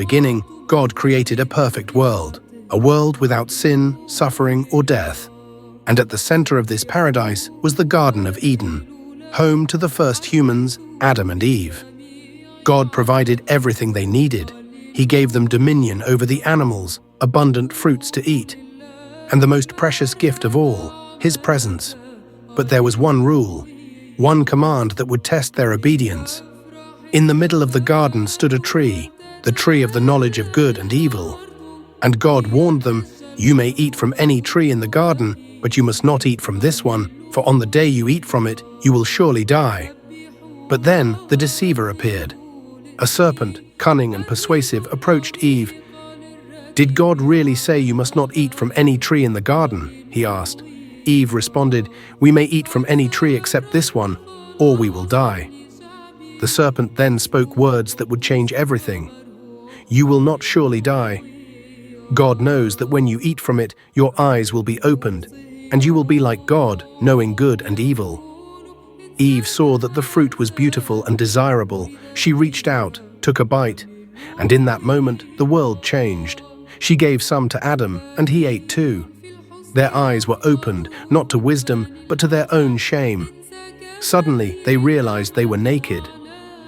beginning, God created a perfect world, a world without sin, suffering, or death. And at the center of this paradise was the Garden of Eden, home to the first humans, Adam and Eve. God provided everything they needed. He gave them dominion over the animals, abundant fruits to eat, and the most precious gift of all, His presence. But there was one rule, one command that would test their obedience. In the middle of the garden stood a tree, the tree of the knowledge of good and evil. And God warned them, "You may eat from any tree in the garden, but you must not eat from this one, for on the day you eat from it, you will surely die." But then the deceiver appeared. A serpent, cunning and persuasive, approached Eve. "Did God really say you must not eat from any tree in the garden?" he asked. Eve responded, "We may eat from any tree except this one, or we will die." The serpent then spoke words that would change everything. "You will not surely die. God knows that when you eat from it, your eyes will be opened, and you will be like God, knowing good and evil." Eve saw that the fruit was beautiful and desirable. She reached out, took a bite, and in that moment, the world changed. She gave some to Adam, and he ate too. Their eyes were opened, not to wisdom, but to their own shame. Suddenly, they realized they were naked.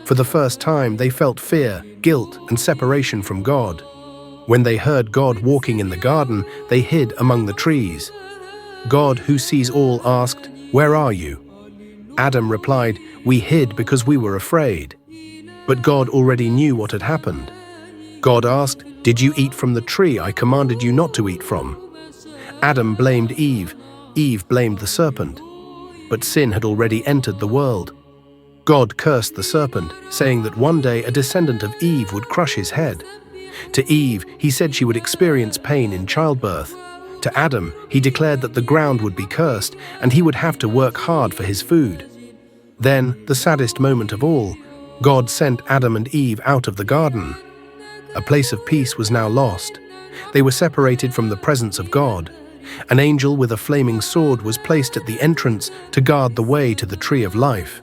For the first time, they felt fear, guilt, and separation from God. When they heard God walking in the garden, they hid among the trees. God, who sees all, asked, "Where are you?" Adam replied, "We hid because we were afraid." But God already knew what had happened. God asked, "Did you eat from the tree I commanded you not to eat from?" Adam blamed Eve. Eve blamed the serpent. But sin had already entered the world. God cursed the serpent, saying that one day a descendant of Eve would crush his head. To Eve, he said she would experience pain in childbirth. To Adam, he declared that the ground would be cursed and he would have to work hard for his food. Then, the saddest moment of all, God sent Adam and Eve out of the garden. A place of peace was now lost. They were separated from the presence of God. An angel with a flaming sword was placed at the entrance to guard the way to the tree of life.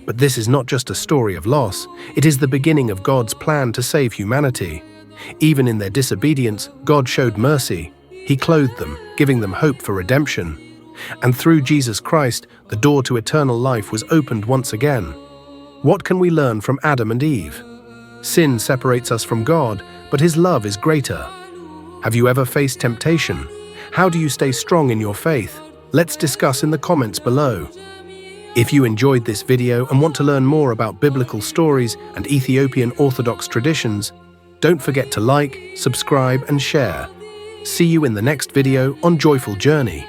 But this is not just a story of loss, it is the beginning of God's plan to save humanity. Even in their disobedience, God showed mercy. He clothed them, giving them hope for redemption. And through Jesus Christ, the door to eternal life was opened once again. What can we learn from Adam and Eve? Sin separates us from God, but His love is greater. Have you ever faced temptation? How do you stay strong in your faith? Let's discuss in the comments below. If you enjoyed this video and want to learn more about biblical stories and Ethiopian Orthodox traditions, don't forget to like, subscribe, and share. See you in the next video on Joyful Journey.